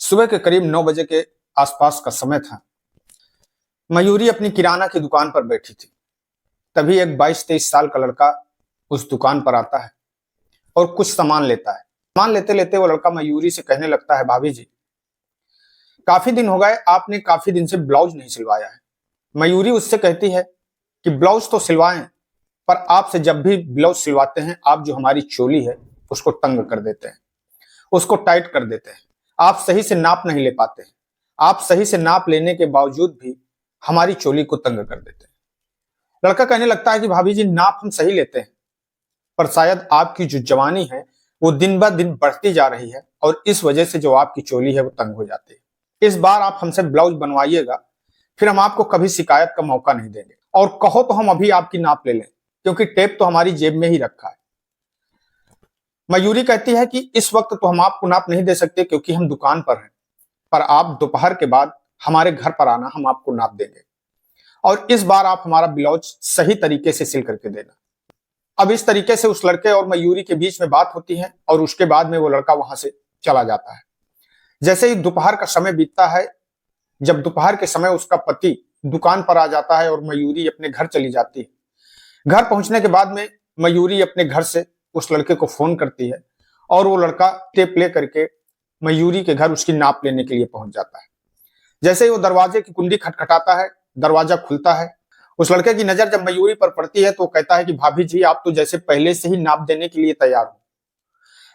सुबह के करीब 9 बजे के आसपास का समय था। मयूरी अपनी किराना की दुकान पर बैठी थी। तभी एक 22-23 साल का लड़का उस दुकान पर आता है और कुछ सामान लेता है। सामान लेते लेते वो लड़का मयूरी से कहने लगता है, भाभी जी, काफी दिन हो गए, आपने काफी दिन से ब्लाउज नहीं सिलवाया है। मयूरी उससे कहती है कि ब्लाउज तो सिलवाएं, पर आपसे जब भी ब्लाउज सिलवाते हैं आप जो हमारी चोली है उसको तंग कर देते हैं, उसको टाइट कर देते हैं। आप सही से नाप नहीं ले पाते हैं। आप सही से नाप लेने के बावजूद भी हमारी चोली को तंग कर देते हैं। लड़का कहने लगता है कि भाभी जी, नाप हम सही लेते हैं, पर शायद आपकी जो जवानी है वो दिन ब दिन बढ़ती जा रही है और इस वजह से जो आपकी चोली है वो तंग हो जाती है। इस बार आप हमसे ब्लाउज बनवाइएगा, फिर हम आपको कभी शिकायत का मौका नहीं देंगे, और कहो तो हम अभी आपकी नाप ले लें, क्योंकि टेप तो हमारी जेब में ही रखा है। मयूरी कहती है कि इस वक्त तो हम आपको नाप नहीं दे सकते क्योंकि हम दुकान पर हैं, पर आप दोपहर के बाद हमारे घर पर आना, हम आपको नाप देंगे और इस बार आप हमारा ब्लाउज सही तरीके से सिल करके देना। अब इस तरीके से उस लड़के और मयूरी के बीच में बात होती है और उसके बाद में वो लड़का वहां से चला जाता है। जैसे ही दोपहर का समय बीतता है, जब दोपहर के समय उसका पति दुकान पर आ जाता है और मयूरी अपने घर चली जाती है। घर पहुंचने के बाद में मयूरी अपने घर से उस लड़के को फोन करती है और वो लड़का टेप ले करके मयूरी के घर उसकी नाप लेने के लिए पहुंच जाता है। जैसे ही वो दरवाजे की कुंडी खटखटाता है, दरवाजा खुलता है। उस लड़के की नजर जब मयूरी पर पड़ती है तो कहता है कि भाभी जी, आप तो जैसे पहले से ही नाप देने के लिए तैयार हो।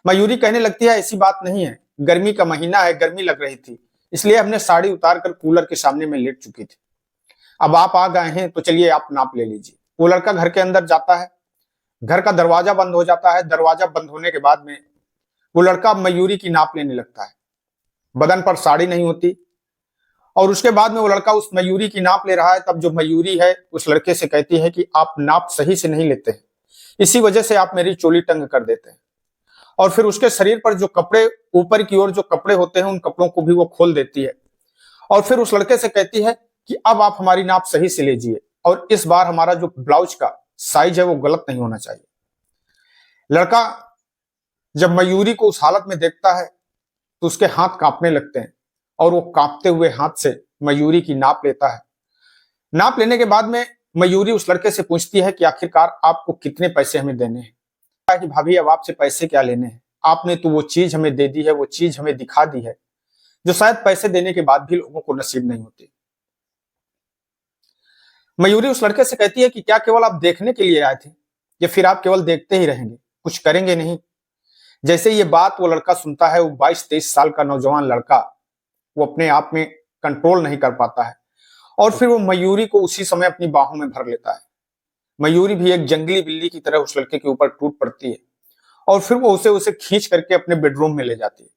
मयूरी कहने लगती है, ऐसी बात नहीं है, गर्मी का महीना है, गर्मी लग रही थी, इसलिए हमने साड़ी उतार कर कूलर के सामने में लेट चुकी थी। अब आप आ गए हैं तो चलिए आप नाप ले लीजिए। वो लड़का घर के अंदर जाता है, घर का दरवाजा बंद हो जाता है। दरवाजा बंद होने के बाद में वो लड़का मयूरी की नाप लेने लगता है। बदन पर साड़ी नहीं होती और उसके बाद में वो लड़का उस मयूरी की नाप ले रहा है। तब जो मयूरी है उस लड़के से कहती है कि आप नाप सही से नहीं लेते हैं, इसी वजह से आप मेरी चोली तंग कर देते हैं। और फिर उसके शरीर पर जो कपड़े, ऊपर की ओर जो कपड़े होते हैं, उन कपड़ों को भी वो खोल देती है और फिर उस लड़के से कहती है कि अब आप हमारी नाप सही से लीजिए और इस बार हमारा जो ब्लाउज का साइज है वो गलत नहीं होना चाहिए। लड़का जब मयूरी को उस हालत में देखता है तो उसके हाथ कांपने लगते हैं और वो कांपते हुए हाथ से मयूरी की नाप लेता है। नाप लेने के बाद में मयूरी उस लड़के से पूछती है कि आखिरकार आपको कितने पैसे हमें देने हैं। कि भाभी, अब आपसे पैसे क्या लेने हैं, आपने तो वो चीज हमें दे दी है, वो चीज हमें दिखा दी है जो शायद पैसे देने के बाद भी लोगों को नसीब नहीं होती। मयूरी उस लड़के से कहती है कि क्या केवल आप देखने के लिए आए थे या फिर आप केवल देखते ही रहेंगे, कुछ करेंगे नहीं। जैसे ये बात वो लड़का सुनता है, वो 22-23 साल का नौजवान लड़का, वो अपने आप में कंट्रोल नहीं कर पाता है और फिर वो मयूरी को उसी समय अपनी बाहों में भर लेता है। मयूरी भी एक जंगली बिल्ली की तरह उस लड़के के ऊपर टूट पड़ती है और फिर वो उसे खींच करके अपने बेडरूम में ले जाती है।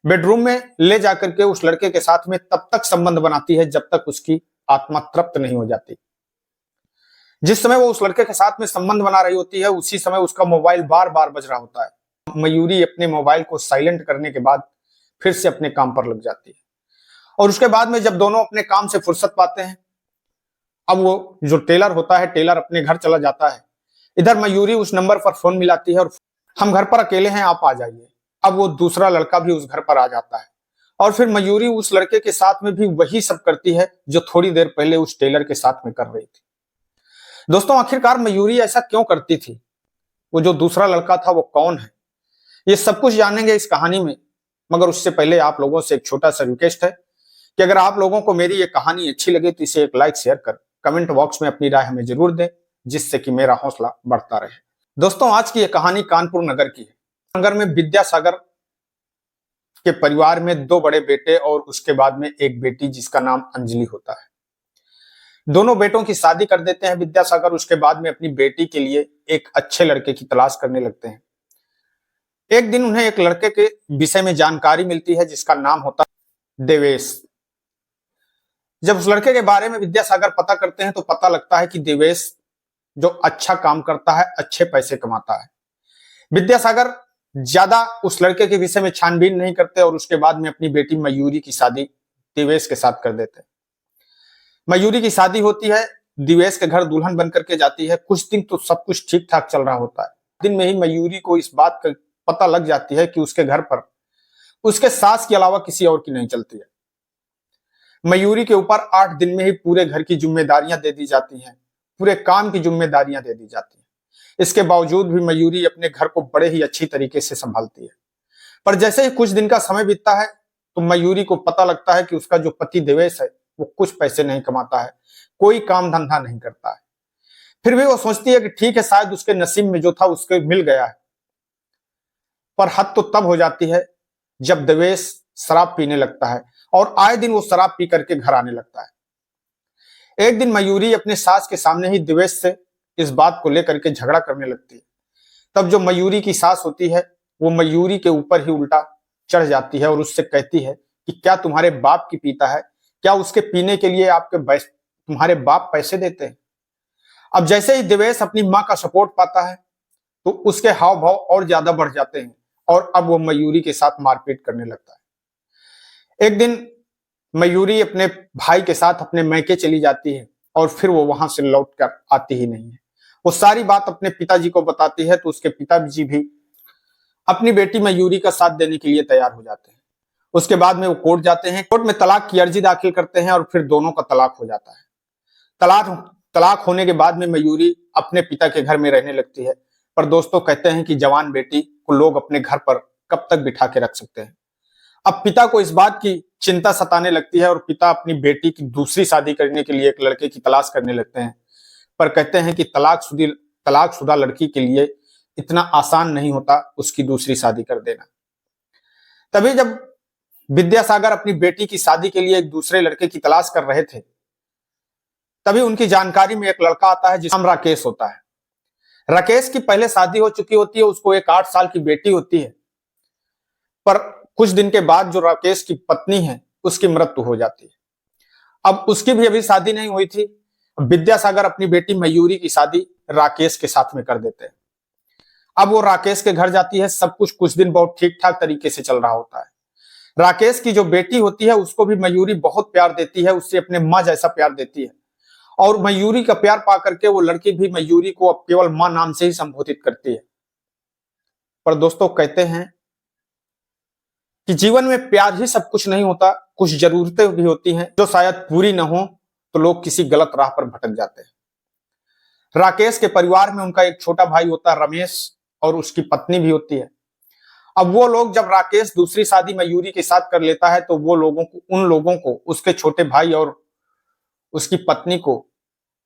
बेडरूम में ले जाकर के उस लड़के के साथ में तब तक संबंध बनाती है जब तक उसकी आत्मा तृप्त नहीं हो जाती। जिस समय वो उस लड़के के साथ में संबंध बना रही होती है, उसी समय उसका मोबाइल बार बार बज रहा होता है। मयूरी अपने मोबाइल को साइलेंट करने के बाद फिर से अपने काम पर लग जाती है और उसके बाद में जब दोनों अपने काम से फुर्सत पाते हैं, अब वो जो टेलर होता है, टेलर अपने घर चला जाता है। इधर मयूरी उस नंबर पर फोन मिलाती है और हम घर पर अकेले हैं, आप आ जाइए। अब वो दूसरा लड़का भी उस घर पर आ जाता है और फिर मयूरी उस लड़के के साथ में भी वही सब करती है जो थोड़ी देर पहले उस टेलर के साथ में कर रही थी। दोस्तों, आखिरकार मयूरी ऐसा क्यों करती थी? वो जो दूसरा लड़का था वो कौन है? ये सब कुछ जानेंगे इस कहानी में, मगर उससे पहले आप लोगों से एक छोटा सा रिक्वेस्ट है कि अगर आप लोगों को मेरी ये कहानी अच्छी लगे तो इसे एक लाइक शेयर कर कमेंट बॉक्स में अपनी राय हमें जरूर दें, जिससे कि मेरा हौसला बढ़ता रहे। दोस्तों, आज की ये कहानी कानपुर नगर की है। नगर में विद्यासागर के परिवार में 2 बड़े बेटे और उसके बाद में एक बेटी जिसका नाम अंजलि होता है। दोनों बेटों की शादी कर देते हैं विद्यासागर। उसके बाद में अपनी बेटी के लिए एक अच्छे लड़के की तलाश करने लगते हैं। एक दिन उन्हें एक लड़के के विषय में जानकारी मिलती है जिसका नाम होता है देवेश। जब उस लड़के के बारे में विद्यासागर पता करते हैं तो पता लगता है कि देवेश जो अच्छा काम करता है, अच्छे पैसे कमाता है। विद्यासागर ज्यादा उस लड़के के विषय में छानबीन नहीं करते और उसके बाद में अपनी बेटी मयूरी की शादी देवेश के साथ कर देते हैं। मयूरी की शादी होती है, देवेश के घर दुल्हन बन करके जाती है। कुछ दिन तो सब कुछ ठीक ठाक चल रहा होता है। दिन में ही मयूरी को इस बात का पता लग जाती है कि उसके घर पर उसके सास के अलावा किसी और की नहीं चलती है। मयूरी के ऊपर 8 दिन में ही पूरे घर की जिम्मेदारियां दे दी जाती हैं, पूरे काम की जिम्मेदारियां दे दी जाती हैं। इसके बावजूद भी मयूरी अपने घर को बड़े ही अच्छी तरीके से संभालती है। पर जैसे ही कुछ दिन का समय बीतता है तो मयूरी को पता लगता है कि उसका जो पति देवेश है वो कुछ पैसे नहीं कमाता है, कोई काम धंधा नहीं करता है। फिर भी वो सोचती है कि ठीक है, शायद उसके नसीब में जो था उसके मिल गया है। पर हद तो तब हो जाती है जब देवेश शराब पीने लगता है और आए दिन वो शराब पी करके घर आने लगता है। एक दिन मयूरी अपने सास के सामने ही देवेश से इस बात को लेकर के झगड़ा करने लगती है। तब जो मयूरी की सास होती है वो मयूरी के ऊपर ही उल्टा चढ़ जाती है और उससे कहती है कि क्या तुम्हारे बाप की पीता है, क्या उसके पीने के लिए आपके तुम्हारे बाप पैसे देते हैं। अब जैसे ही देवेश अपनी मां का सपोर्ट पाता है तो उसके हाव भाव और ज्यादा बढ़ जाते हैं और अब वो मयूरी के साथ मारपीट करने लगता है। एक दिन मयूरी अपने भाई के साथ अपने मैके चली जाती है और फिर वो वहां से लौट कर आती ही नहीं है। वो सारी बात अपने पिताजी को बताती है तो उसके पिताजी भी अपनी बेटी मयूरी का साथ देने के लिए तैयार हो जाते हैं। उसके बाद में वो कोर्ट जाते हैं, कोर्ट में तलाक की अर्जी दाखिल करते हैं और फिर दोनों का तलाक हो जाता है। तलाक होने के बाद में मयूरी अपने पिता के घर में रहने लगती है। पर दोस्तों, कहते हैं कि जवान बेटी को लोग अपने घर पर कब तक बिठा के रख सकते हैं। अब पिता को इस बात की चिंता सताने लगती है और पिता अपनी बेटी की दूसरी शादी करने के लिए एक लड़के की तलाश करने लगते हैं। पर कहते हैं कि तलाकशुदा लड़की के लिए इतना आसान नहीं होता उसकी दूसरी शादी कर देना। तभी जब विद्यासागर अपनी बेटी की शादी के लिए एक दूसरे लड़के की तलाश कर रहे थे, तभी उनकी जानकारी में एक लड़का आता है जिसका नाम राकेश होता है। राकेश की पहले शादी हो चुकी होती है, उसको एक 8 साल की बेटी होती है। पर कुछ दिन के बाद जो राकेश की पत्नी है उसकी मृत्यु हो जाती है। अब उसकी भी अभी शादी नहीं हुई थी। विद्यासागर अपनी बेटी मयूरी की शादी राकेश के साथ में कर देते हैं। अब वो राकेश के घर जाती है। सब कुछ दिन बहुत ठीक ठाक तरीके से चल रहा होता है। राकेश की जो बेटी होती है उसको भी मयूरी बहुत प्यार देती है, उससे अपने माँ जैसा प्यार देती है और मयूरी का प्यार पा करके वो लड़की भी मयूरी को अब केवल माँ नाम से ही संबोधित करती है। पर दोस्तों, कहते हैं कि जीवन में प्यार ही सब कुछ नहीं होता, कुछ जरूरतें भी होती हैं जो शायद पूरी न हो तो लोग किसी गलत राह पर भटक जाते हैं। राकेश के परिवार में उनका एक छोटा भाई होता है रमेश और उसकी पत्नी भी होती है। अब वो लोग, जब राकेश दूसरी शादी मयूरी के साथ कर लेता है तो वो उन लोगों को उसके छोटे भाई और उसकी पत्नी को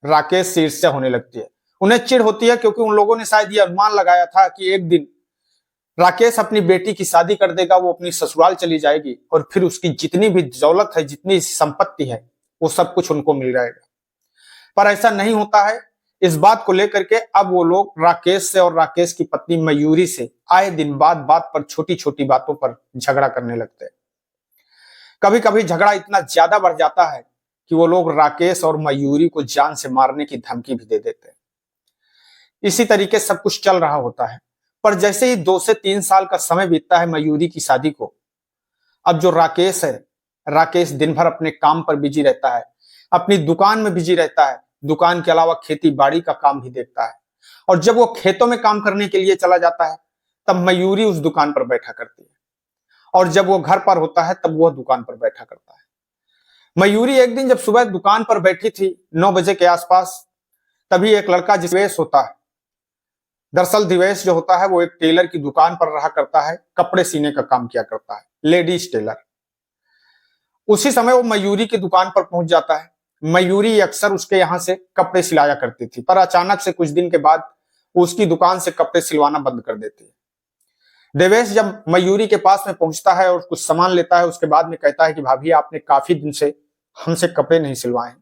राकेश से ईर्ष्या होने लगती है। उन्हें चिढ़ होती है क्योंकि उन लोगों ने शायद ये अनुमान लगाया था कि एक दिन राकेश अपनी बेटी की शादी कर देगा, वो अपनी ससुराल चली जाएगी और फिर उसकी जितनी भी दौलत है, जितनी संपत्ति है, वो सब कुछ उनको मिल जाएगा। पर ऐसा नहीं होता है। इस बात को लेकर के अब वो लोग राकेश से और राकेश की पत्नी मयूरी से आए दिन बात पर छोटी छोटी बातों पर झगड़ा करने लगते हैं। कभी कभी झगड़ा इतना ज्यादा बढ़ जाता है कि वो लोग राकेश और मयूरी को जान से मारने की धमकी भी दे देते हैं। इसी तरीके सब कुछ चल रहा होता है। पर जैसे ही 2 से 3 साल का समय बीतता है मयूरी की शादी को, अब जो राकेश है, राकेश दिन भर अपने काम पर बिजी रहता है, अपनी दुकान में बिजी रहता है। दुकान के अलावा खेती बाड़ी का काम भी देखता है और जब वो खेतों में काम करने के लिए चला जाता है तब मयूरी उस दुकान पर बैठा करती है और जब वो घर पर होता है तब वो दुकान पर बैठा करता है। मयूरी एक दिन जब सुबह दुकान पर बैठी थी 9 बजे के आसपास, तभी एक लड़का दिवेश होता है। दरअसल दिवेश जो होता है वो एक टेलर की दुकान पर रहा करता है, कपड़े सीने का काम किया करता है, लेडीज टेलर। उसी समय वो मयूरी की दुकान पर पहुंच जाता है। मयूरी अक्सर उसके यहां से कपड़े सिलाया करती थी, पर अचानक से कुछ दिन के बाद वो उसकी दुकान से कपड़े सिलवाना बंद कर देती है। देवेश जब मयूरी के पास में पहुंचता है और कुछ सामान लेता है, उसके बाद में कहता है कि भाभी, आपने काफी दिन से हमसे कपड़े नहीं सिलवाए।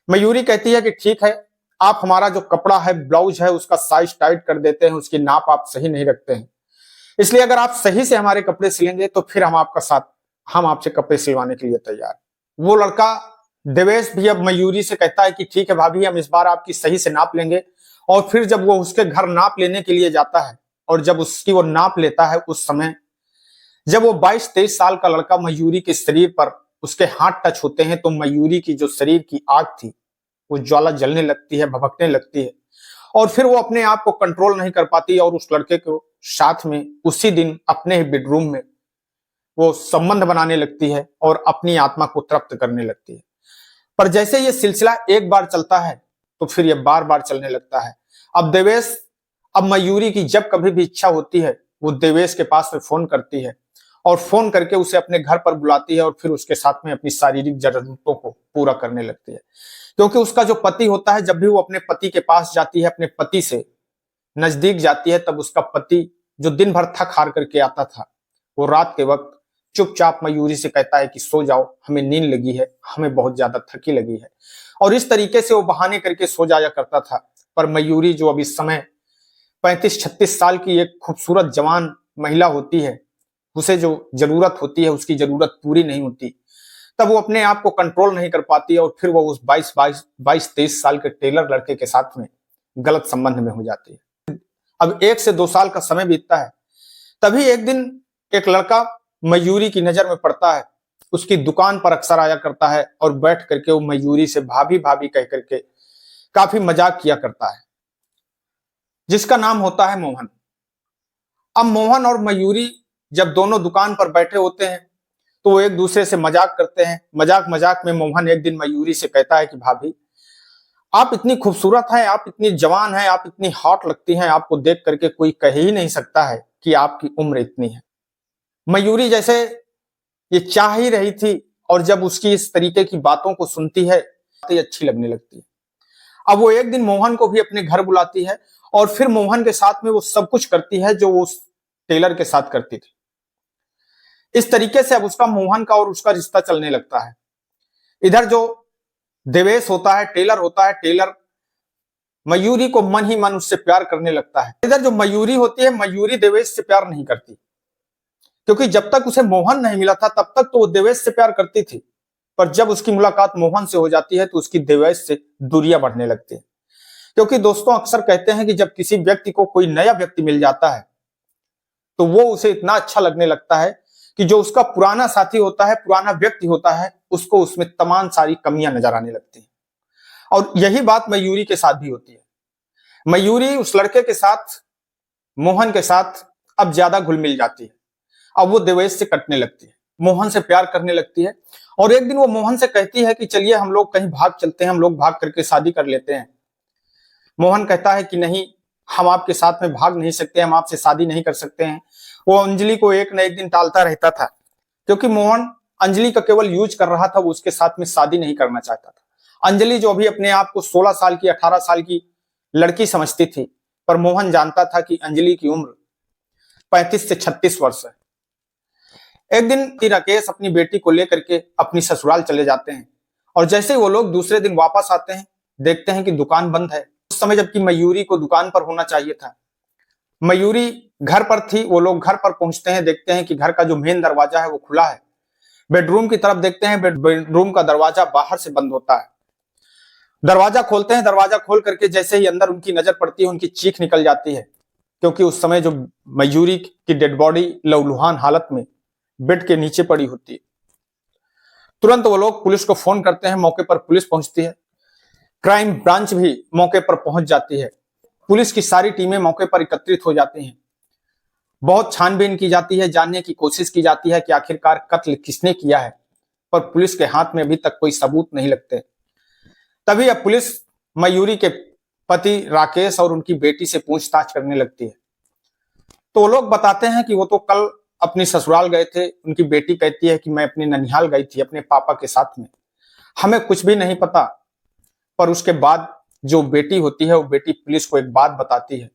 मयूरी कहती है कि ठीक है, आप हमारा जो कपड़ा है, ब्लाउज है, उसका साइज टाइट कर देते हैं, उसकी नाप आप सही नहीं रखते हैं, इसलिए अगर आप सही से हमारे कपड़े सिलेंगे तो फिर हम आपसे कपड़े सिलवाने के लिए तैयार। वो लड़का देवेश भी अब मयूरी से कहता है कि ठीक है भाभी, हम इस बार आपकी सही से नाप लेंगे। और फिर जब वो उसके घर नाप लेने के लिए जाता है और जब उसकी वो नाप लेता है, उस समय जब वो 22-23 साल का लड़का मयूरी के शरीर पर उसके हाथ टच होते हैं तो मयूरी की जो शरीर की आग थी वो ज्वाला जलने लगती है, भभकने लगती है और फिर वो अपने आप को कंट्रोल नहीं कर पाती और उस लड़के को साथ में उसी दिन अपने ही बेडरूम में वो संबंध बनाने लगती है और अपनी आत्मा को तृप्त करने लगती है। पर जैसे ये सिलसिला एक बार चलता है तो फिर ये बार बार चलने लगता है। अब मयूरी की जब कभी भी इच्छा होती है वो देवेश के पास में फोन करती है और फोन करके उसे अपने घर पर बुलाती है और फिर उसके साथ में अपनी शारीरिक जरूरतों को पूरा करने लगती है। क्योंकि उसका जो पति होता है, जब भी वो अपने पति के पास जाती है, अपने पति से नजदीक जाती है, तब उसका पति जो दिन भर थक हार करके आता था, वो रात के वक्त चुपचाप मयूरी से कहता है कि सो जाओ, हमें नींद लगी है, हमें बहुत ज्यादा थकी लगी है। और इस तरीके से वो बहाने करके सो जाया करता था। पर मयूरी जो अब इस समय 35-36 साल की एक खूबसूरत जवान महिला होती है, उसे जो जरूरत होती है उसकी जरूरत पूरी नहीं होती, तब वो अपने आप को कंट्रोल नहीं कर पाती और फिर वो उस 22-23 साल के टेलर लड़के के साथ में गलत संबंध में हो जाती है। अब 1 से 2 साल का समय बीतता है, तभी एक दिन एक लड़का मयूरी की नजर में पड़ता है। उसकी दुकान पर अक्सर आया करता है और बैठ करके वो मयूरी से भाभी भाभी कह करके काफी मजाक किया करता है, जिसका नाम होता है मोहन। अब मोहन और मयूरी जब दोनों दुकान पर बैठे होते हैं तो वो एक दूसरे से मजाक करते हैं। मजाक मजाक में मोहन एक दिन मयूरी से कहता है कि भाभी, आप इतनी खूबसूरत हैं, आप इतनी जवान हैं, आप इतनी हॉट लगती हैं, आपको देख करके कोई कह ही नहीं सकता है कि आपकी उम्र इतनी है। मयूरी जैसे ये चाह ही रही थी और जब उसकी इस तरीके की बातों को सुनती है तो अच्छी लगने लगती है। अब वो एक दिन मोहन को भी अपने घर बुलाती है और फिर मोहन के साथ में वो सब कुछ करती है जो वो उस टेलर के साथ करती थी। इस तरीके से अब उसका मोहन का और उसका रिश्ता चलने लगता है। इधर जो देवेश होता है, टेलर होता है, टेलर मयूरी को मन ही मन उससे प्यार करने लगता है। इधर जो मयूरी होती है, मयूरी देवेश से प्यार नहीं करती, क्योंकि जब तक उसे मोहन नहीं मिला था तब तक तो वो देवेश से प्यार करती थी। पर जब उसकी मुलाकात मोहन से हो जाती है तो उसकी देवेश से दूरियां बढ़ने लगती है। क्योंकि दोस्तों अक्सर कहते हैं कि जब किसी व्यक्ति को कोई नया व्यक्ति मिल जाता है तो वो उसे इतना अच्छा लगने लगता है कि जो उसका पुराना साथी होता है, पुराना व्यक्ति होता है, उसको उसमें तमाम सारी कमियां नजर आने लगती हैं। और यही बात मयूरी के साथ भी होती है। मयूरी उस लड़के के साथ, मोहन के साथ अब ज्यादा घुल मिल जाती है। अब वो देवेश से कटने लगती है, मोहन से प्यार करने लगती है। और एक दिन वो मोहन से कहती है कि चलिए हम लोग कहीं भाग चलते हैं, हम लोग भाग करके शादी कर लेते हैं। मोहन कहता है कि नहीं, हम आपके साथ में भाग नहीं सकते, हम आपसे शादी नहीं कर सकते हैं। वो अंजलि को एक न एक दिन टालता रहता था, क्योंकि मोहन अंजलि का केवल यूज कर रहा था, वो उसके साथ में शादी नहीं करना चाहता था। अंजलि जो अभी अपने आप को 16 साल की, 18 साल की लड़की समझती थी, पर मोहन जानता था कि अंजलि की उम्र 35 से 36 वर्ष है। एक दिन राकेश अपनी बेटी को लेकर के अपनी ससुराल चले जाते हैं और जैसे ही वो लोग दूसरे दिन वापस आते हैं, देखते हैं कि दुकान बंद है। उस समय जबकि मयूरी को दुकान पर होना चाहिए था, मयूरी घर पर थी। वो लोग घर पर पहुंचते हैं, देखते हैं कि घर का जो मेन दरवाजा है वो खुला है। बेडरूम की तरफ देखते हैं, बेडरूम का दरवाजा बाहर से बंद होता है। दरवाजा खोलते हैं, दरवाजा खोल करके जैसे ही अंदर उनकी नजर पड़ती है, उनकी चीख निकल जाती है, क्योंकि उस समय जो मयूरी की डेड बॉडी लहूलुहान हालत में बेड के नीचे पड़ी होती है। तुरंत वो लोग पुलिस को फोन करते हैं, मौके पर पुलिस पहुंचती है, क्राइम ब्रांच भी मौके पर पहुंच जाती है। पुलिस की सारी टीमें मौके पर एकत्रित हो जाती हैं। बहुत छानबीन की जाती है, जानने की कोशिश की जाती है कि आखिरकार कत्ल किसने किया है, पर पुलिस के हाथ में अभी तक कोई सबूत नहीं लगते। तभी अब पुलिस मयूरी के पति राकेश और उनकी बेटी से पूछताछ करने लगती है। तो वो लोग बताते हैं कि वो तो कल अपनी ससुराल गए थे। उनकी बेटी कहती है कि मैं अपने ननिहाल गई थी अपने पापा के साथ में, हमें कुछ भी नहीं पता। पर उसके बाद जो बेटी होती है, वो बेटी पुलिस को एक बात बताती है।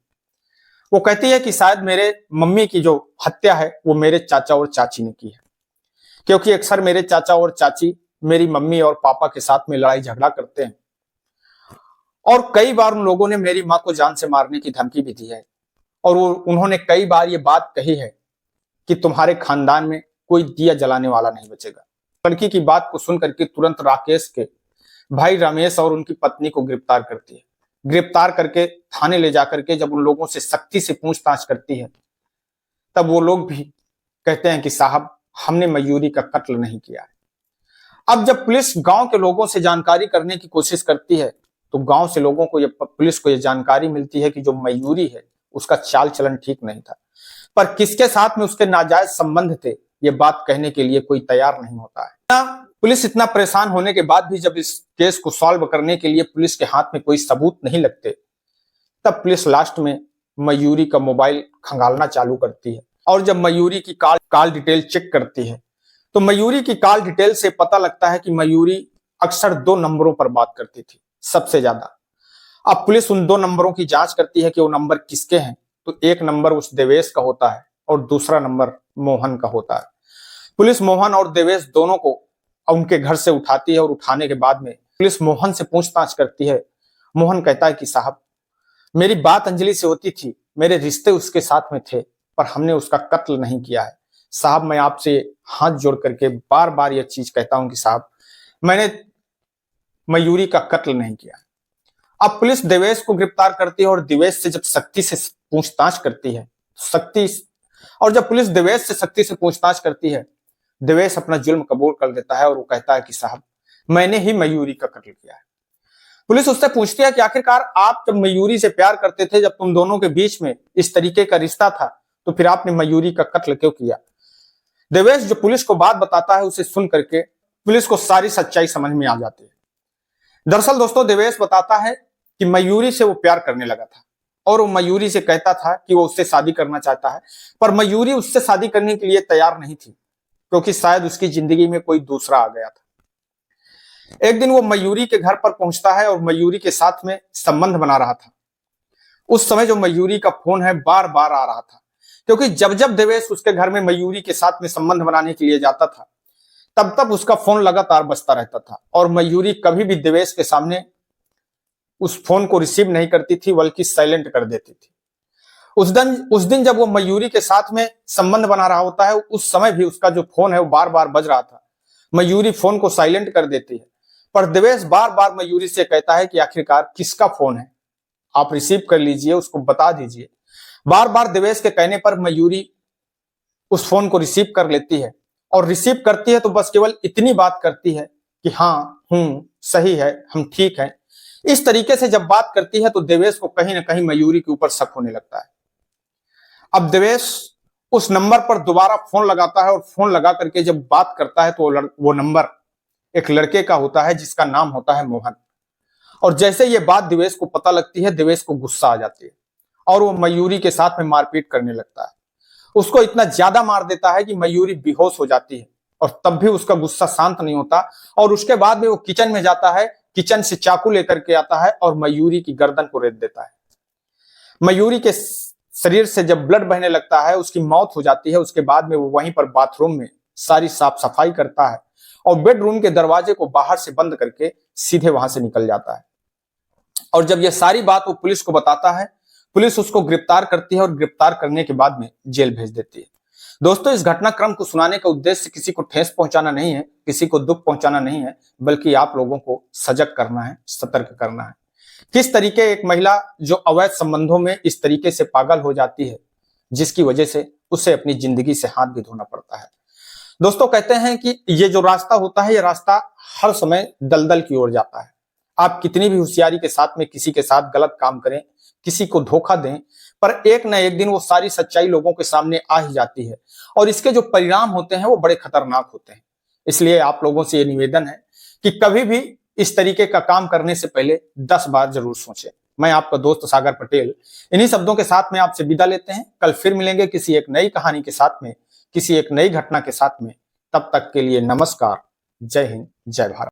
वो कहती है कि शायद मेरे मम्मी की जो हत्या है वो मेरे चाचा और चाची ने की है, क्योंकि अक्सर मेरे चाचा और चाची मेरी मम्मी और पापा के साथ में लड़ाई झगड़ा करते हैं और कई बार उन लोगों ने मेरी माँ को जान से मारने की धमकी भी दी है। और उन्होंने कई बार ये बात कही है कि तुम्हारे खानदान में कोई दिया जलाने वाला नहीं बचेगा। लड़की की बात को सुनकर के तुरंत राकेश के भाई रमेश और उनकी पत्नी को गिरफ्तार करती है। गिरफ्तार करके थाने ले जाकर के जब उन लोगों से सख्ती से पूछताछ करती है, तब वो लोग भी कहते हैं कि साहब, हमने मयूरी का कत्ल नहीं किया है। अब जब पुलिस गांव के लोगों से जानकारी करने की कोशिश करती है, तो गांव से लोगों को पुलिस को ये जानकारी मिलती है कि जो मयूरी है उसका चाल चलन ठीक नहीं था। पर किसके साथ में उसके नाजायज संबंध थे ये बात कहने के लिए कोई तैयार नहीं होता है। पुलिस इतना परेशान होने के बाद भी जब इस केस को सॉल्व करने के लिए पुलिस के हाथ में कोई सबूत नहीं लगते, तब पुलिस लास्ट में मयूरी का मोबाइल खंगालना चालू करती है। और जब मयूरी की कॉल डिटेल चेक करती है तो मयूरी की कॉल डिटेल से पता लगता है कि मयूरी अक्सर 2 नंबरों पर बात करती थी सबसे ज्यादा। अब पुलिस उन 2 नंबरों की जांच करती है कि वो नंबर किसके हैं। तो एक नंबर उस देवेश का होता है और दूसरा नंबर मोहन का होता है। पुलिस मोहन और देवेश दोनों को उनके घर से उठाती है और उठाने के बाद में पुलिस मोहन से पूछताछ करती है। मोहन कहता है कि साहब, मेरी बात अंजलि से होती थी, मेरे रिश्ते उसके साथ में थे, पर हमने उसका कत्ल नहीं किया है। साहब, मैं आपसे हाथ जोड़ करके बार बार यह चीज कहता हूं कि साहब, मैंने मयूरी का कत्ल नहीं किया। अब पुलिस देवेश को गिरफ्तार करती है और देवेश से जब सख्ती से पूछताछ करती है, जब पुलिस देवेश से सख्ती से पूछताछ करती है, देवेश अपना जुल्म कबूल कर देता है और वो कहता है कि साहब, मैंने ही मयूरी का कत्ल किया है। पुलिस उससे पूछती है कि आखिरकार आप जब मयूरी से प्यार करते थे, जब तुम दोनों के बीच में इस तरीके का रिश्ता था, तो फिर आपने मयूरी का कत्ल क्यों किया? देवेश जो पुलिस को बात बताता है, उसे सुन करके पुलिस को सारी सच्चाई समझ में आ जाती है। दरअसल दोस्तों, देवेश बताता है कि मयूरी से वो प्यार करने लगा था और वो मयूरी से कहता था कि वो उससे शादी करना चाहता है, पर मयूरी उससे शादी करने के लिए तैयार नहीं थी, क्योंकि शायद उसकी जिंदगी में कोई दूसरा आ गया था। एक दिन वो मयूरी के घर पर पहुंचता है और मयूरी के साथ में संबंध बना रहा था। उस समय जो मयूरी का फोन है बार बार आ रहा था, क्योंकि जब जब देवेश उसके घर में मयूरी के साथ में संबंध बनाने के लिए जाता था, तब तब उसका फोन लगातार बजता रहता था और मयूरी कभी भी देवेश के सामने उस फोन को रिसीव नहीं करती थी, बल्कि साइलेंट कर देती थी। उस दिन जब वो मयूरी के साथ में संबंध बना रहा होता है, उस समय भी उसका जो फोन है वो बार बार बज रहा था। मयूरी फोन को साइलेंट कर देती है, पर देवेश बार बार मयूरी से कहता है कि आखिरकार किसका फोन है, आप रिसीव कर लीजिए, उसको बता दीजिए। बार बार देवेश के कहने पर मयूरी उस फोन को रिसीव कर लेती है और रिसीव करती है तो बस केवल इतनी बात करती है कि हाँ, सही है, हम ठीक हैं। इस तरीके से जब बात करती है तो देवेश को कहीं ना कहीं मयूरी के ऊपर शक होने लगता है। अब देवेश उस नंबर पर दोबारा फोन लगाता है और फोन लगा करके जब बात करता है तो वो नंबर एक लड़के का होता है जिसका नाम होता है मोहन। और जैसे ये बात देवेश को पता लगती है, देवेश को गुस्सा आ जाती है और वो मयूरी के साथ में मारपीट करने लगता है। उसको इतना ज्यादा मार देता है कि मयूरी बेहोश हो जाती है और तब भी उसका गुस्सा शांत नहीं होता। और उसके बाद में वो किचन में जाता है, किचन से चाकू लेकर के आता है और मयूरी की गर्दन को रेत देता है। मयूरी के शरीर से जब ब्लड बहने लगता है, उसकी मौत हो जाती है। उसके बाद में वो वहीं पर बाथरूम में सारी साफ सफाई करता है और बेडरूम के दरवाजे को बाहर से बंद करके सीधे वहां से निकल जाता है। और जब यह सारी बात वो पुलिस को बताता है, पुलिस उसको गिरफ्तार करती है और गिरफ्तार करने के बाद में जेल भेज देती है। दोस्तों, इस घटनाक्रम को सुनाने का उद्देश्य किसी को ठेस पहुंचाना नहीं है, किसी को दुख पहुंचाना नहीं है, बल्कि आप लोगों को सजग करना है, सतर्क करना है। किस तरीके एक महिला जो अवैध संबंधों में इस तरीके से पागल हो जाती है, जिसकी वजह से उसे अपनी जिंदगी से हाथ भी धोना पड़ता है। दोस्तों, कहते हैं कि ये जो रास्ता होता है, ये रास्ता हर समय दलदल की ओर जाता है। आप कितनी भी होशियारी के साथ में किसी के साथ गलत काम करें, किसी को धोखा दें, पर एक न एक दिन वो सारी सच्चाई लोगों के सामने आ ही जाती है और इसके जो परिणाम होते हैं वो बड़े खतरनाक होते हैं। इसलिए आप लोगों से ये निवेदन है कि कभी भी इस तरीके का काम करने से पहले 10 बार जरूर सोचें। मैं आपका दोस्त सागर पटेल इन्हीं शब्दों के साथ में आपसे विदा लेते हैं। कल फिर मिलेंगे किसी एक नई कहानी के साथ में, किसी एक नई घटना के साथ में। तब तक के लिए नमस्कार, जय हिंद, जय भारत।